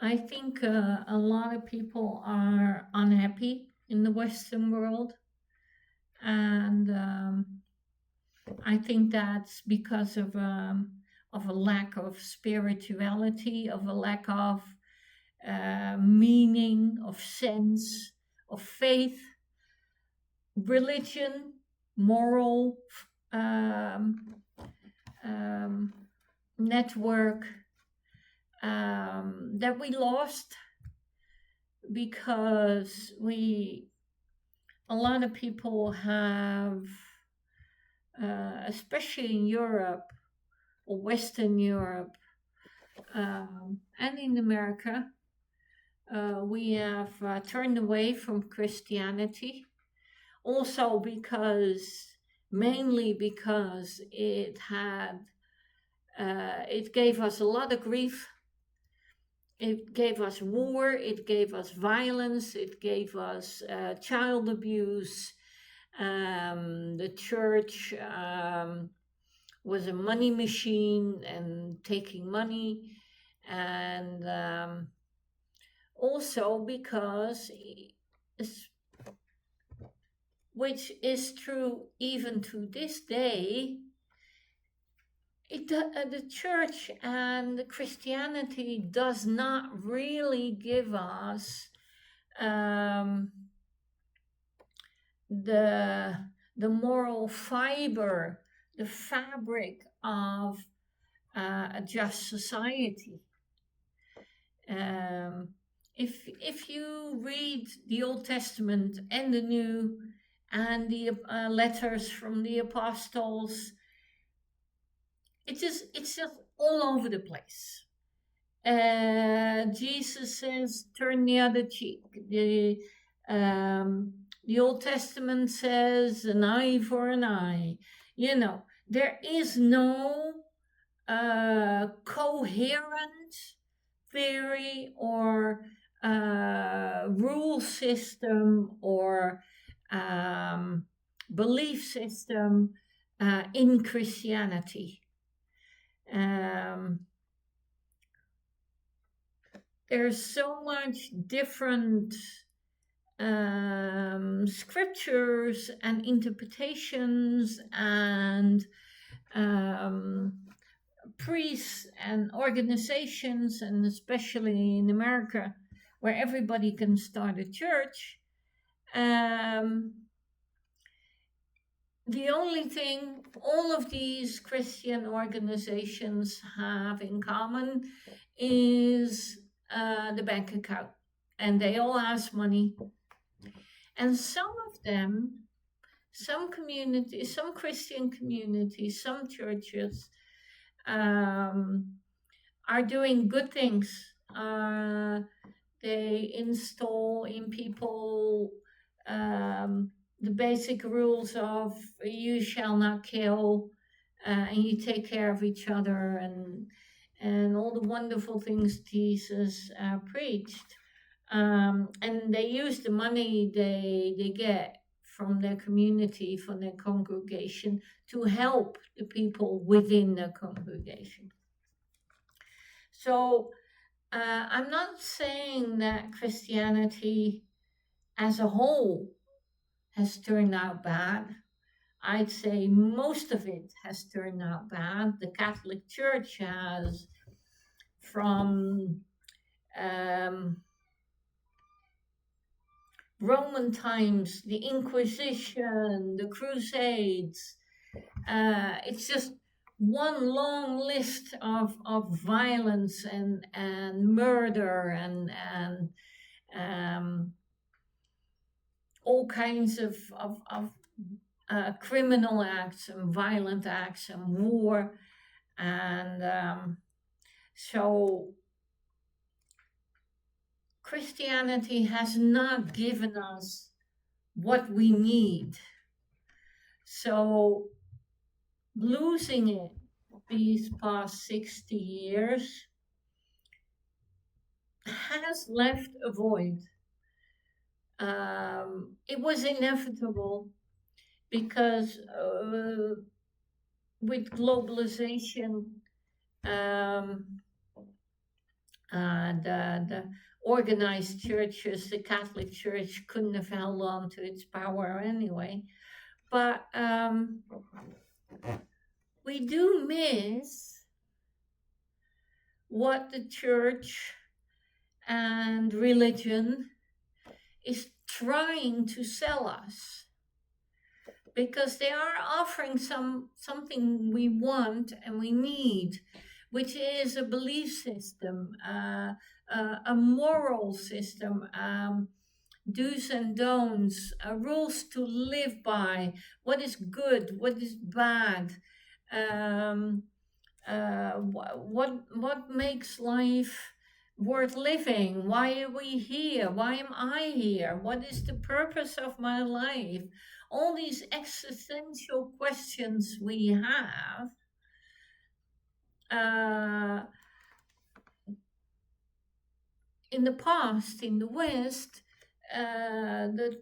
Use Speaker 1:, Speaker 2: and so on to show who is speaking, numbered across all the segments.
Speaker 1: I think a lot of people are unhappy in the Western world, and I think that's because of a lack of spirituality, of a lack of meaning, of sense, of faith, religion, moral um, um, network that we lost because a lot of people have, especially in Europe or Western Europe, and in America, we have turned away from Christianity. Also, mainly because it gave us a lot of grief. It gave us war, it gave us violence, it gave us child abuse. The church was a money machine and taking money. And also because, which is true even to this day, the church and Christianity does not really give us um, the moral fiber, the fabric of a just society. Um, if you read the Old Testament and the New and the letters from the apostles, it's just all over the place. Jesus says, "Turn the other cheek." The Old Testament says, "An eye for an eye." There is no coherent theory or rule system or um, belief system in Christianity. Um, there's so much different scriptures and interpretations and um, priests and organizations, and especially in America, where everybody can start a church. The only thing all of these Christian organizations have in common is the bank account, and they all ask money. And some of them, some communities, some Christian communities, some churches are doing good things. They install in people the basic rules of you shall not kill, and you take care of each other, and all the wonderful things Jesus preached. And they use the money they get from their community, from their congregation, to help the people within the congregation. So I'm not saying that Christianity as a whole has turned out bad. I'd say most of it has turned out bad. The Catholic Church has, from Roman times, the Inquisition, the Crusades. It's just one long list of violence and murder and all kinds of criminal acts and violent acts and war. And so Christianity has not given us what we need. So losing it these past 60 years has left a void. It was inevitable because with globalization, The organized churches, the Catholic Church couldn't have held on to its power anyway. But we do miss what the church and religion is trying to sell us, because they are offering something we want and we need, which is a belief system, a moral system, do's and don'ts, rules to live by, what is good, what is bad, what makes life worth living, why are we here, why am I here, what is the purpose of my life. All these existential questions we have, in the past, in the West, the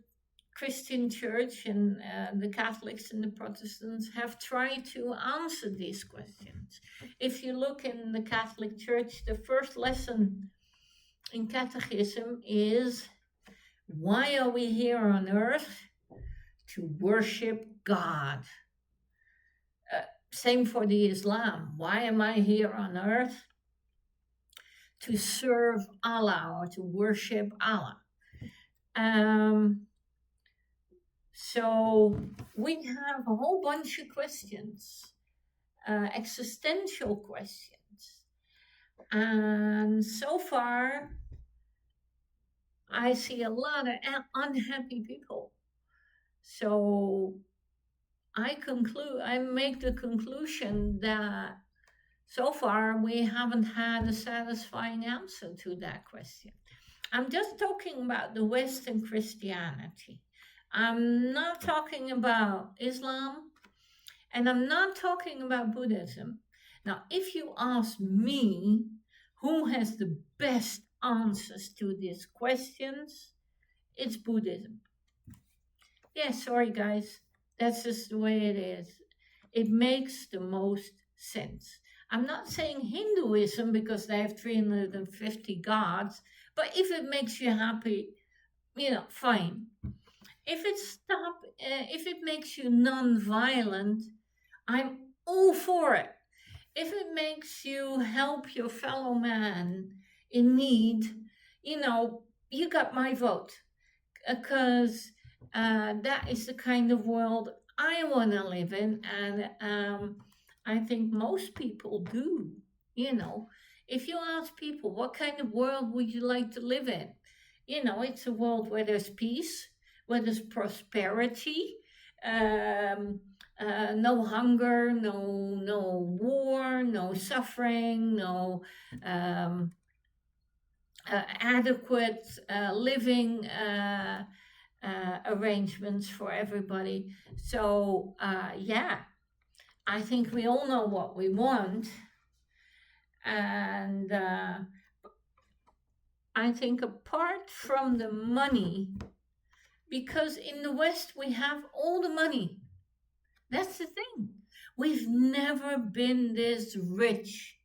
Speaker 1: Christian Church and the Catholics and the Protestants have tried to answer these questions. If you look in the Catholic Church, the first lesson in Catechism is, why are we here on earth? To worship God. Same for the Islam. Why am I here on earth? To serve Allah, or to worship Allah. So we have a whole bunch of questions, existential questions. And so far, I see a lot of unhappy people. So I make the conclusion that so far we haven't had a satisfying answer to that question. I'm just talking about the Western Christianity. I'm not talking about Islam, and I'm not talking about Buddhism. Now, if you ask me who has the best answers to these questions, it's Buddhism. Yeah, sorry guys, that's just the way it is. It makes the most sense. I'm not saying Hinduism because they have 350 gods, but if it makes you happy, fine. If it makes you non-violent, I'm all for it. If it makes you help your fellow man in need, you got my vote, because that is the kind of world I want to live in, and I think most people do. If you ask people, what kind of world would you like to live in? It's a world where there's peace, where there's prosperity, no hunger, no war, no suffering, no adequate living arrangements for everybody. So yeah, I think we all know what we want, and I think apart from the money, because in the West we have all the money. That's the thing. We've never been this rich,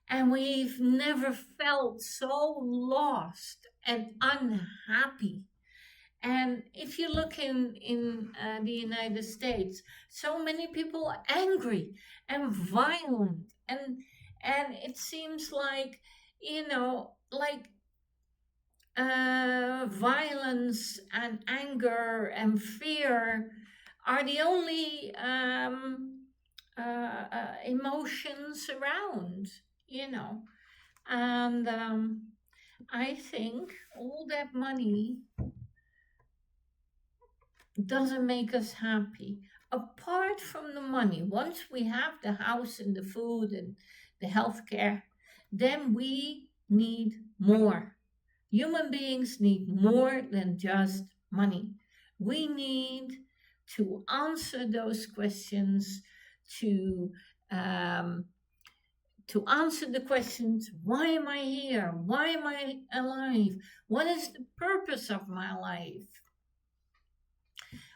Speaker 1: and we've never felt so lost and unhappy. And if you look in the United States, so many people are angry and violent, and it seems like, violence and anger and fear are the only emotions around, and I think all that money doesn't make us happy. Apart from the money, once we have the house and the food and the healthcare, then we need more. Human beings need more than just money. We need to answer those questions, to answer the questions, why am I here? Why am I alive? What is the purpose of my life?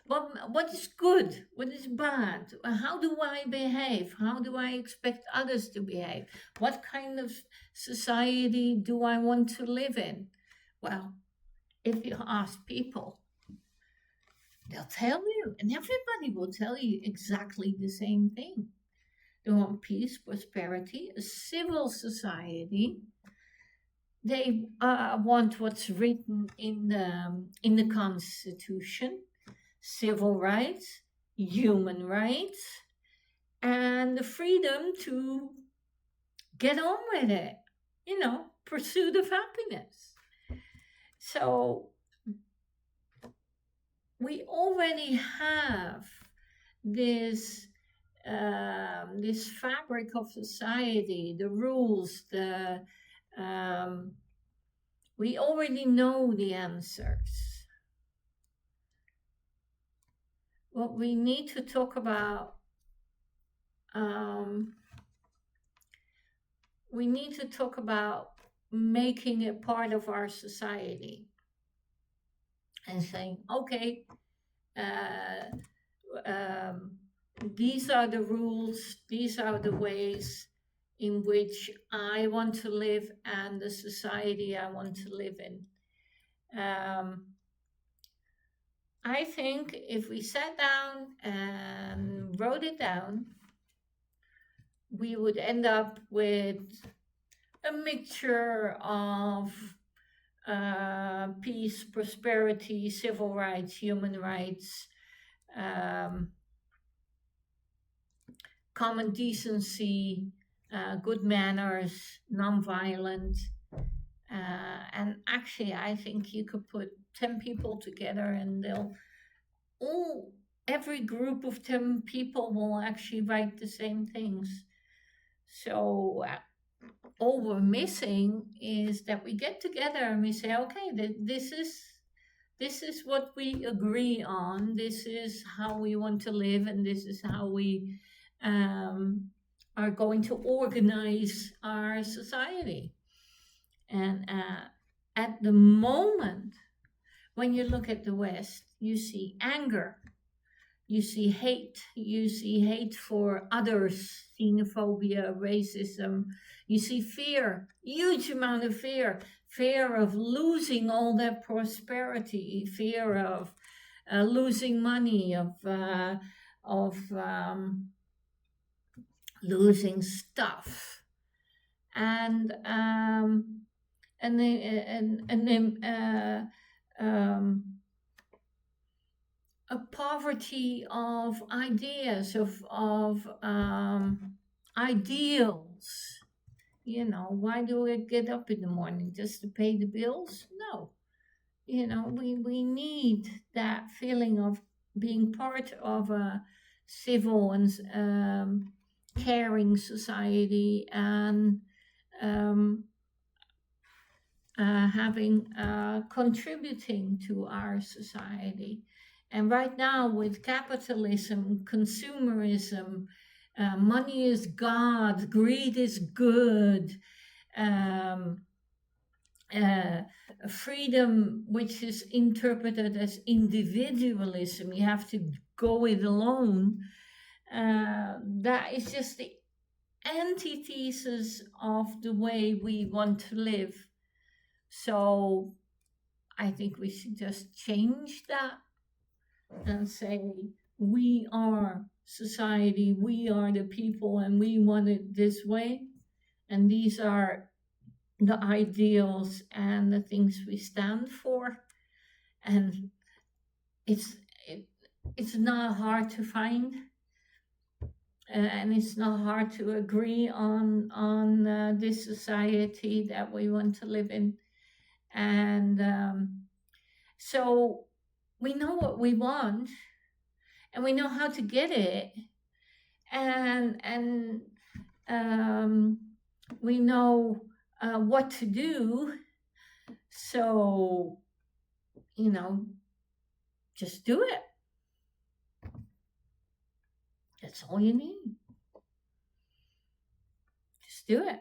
Speaker 1: what is good? What is bad? How do I behave? How do I expect others to behave? What kind of society do I want to live in? Well, if you ask people, they'll tell you, and everybody will tell you exactly the same thing. They want peace, prosperity, a civil society. They want what's written in the Constitution, civil rights, human rights, and the freedom to get on with it. Pursuit of happiness. So we already have this this fabric of society, the rules, we already know the answers. What we need to talk about, we need to talk about making it part of our society and saying, okay, these are the rules, these are the ways in which I want to live and the society I want to live in. I think if we sat down and wrote it down, we would end up with a mixture of peace, prosperity, civil rights, human rights, common decency, good manners, nonviolent. And actually, I think you could put 10 people together and every group of 10 people will actually write the same things. So all we're missing is that we get together and we say, okay, this is what we agree on. This is how we want to live, and this is how we are going to organize our society. And at the moment, when you look at the West, you see anger, you see hate for others, xenophobia, racism. You see fear, huge amount of fear of losing all that prosperity, fear of losing money, of losing stuff, and then a poverty of ideas, of ideals. Why do I get up in the morning? Just to pay the bills? No. We need that feeling of being part of a civil and caring society, and contributing to our society. And right now, with capitalism, consumerism, money is God, greed is good, freedom, which is interpreted as individualism, you have to go it alone. That is just the antithesis of the way we want to live. So I think we should just change that and say, we are society, we are the people, and we want it this way. And these are the ideals and the things we stand for. And it's not hard to find. And it's not hard to agree on this society that we want to live in. And so we know what we want, and we know how to get it, and we know what to do. So just do it. That's all you need. Just do it.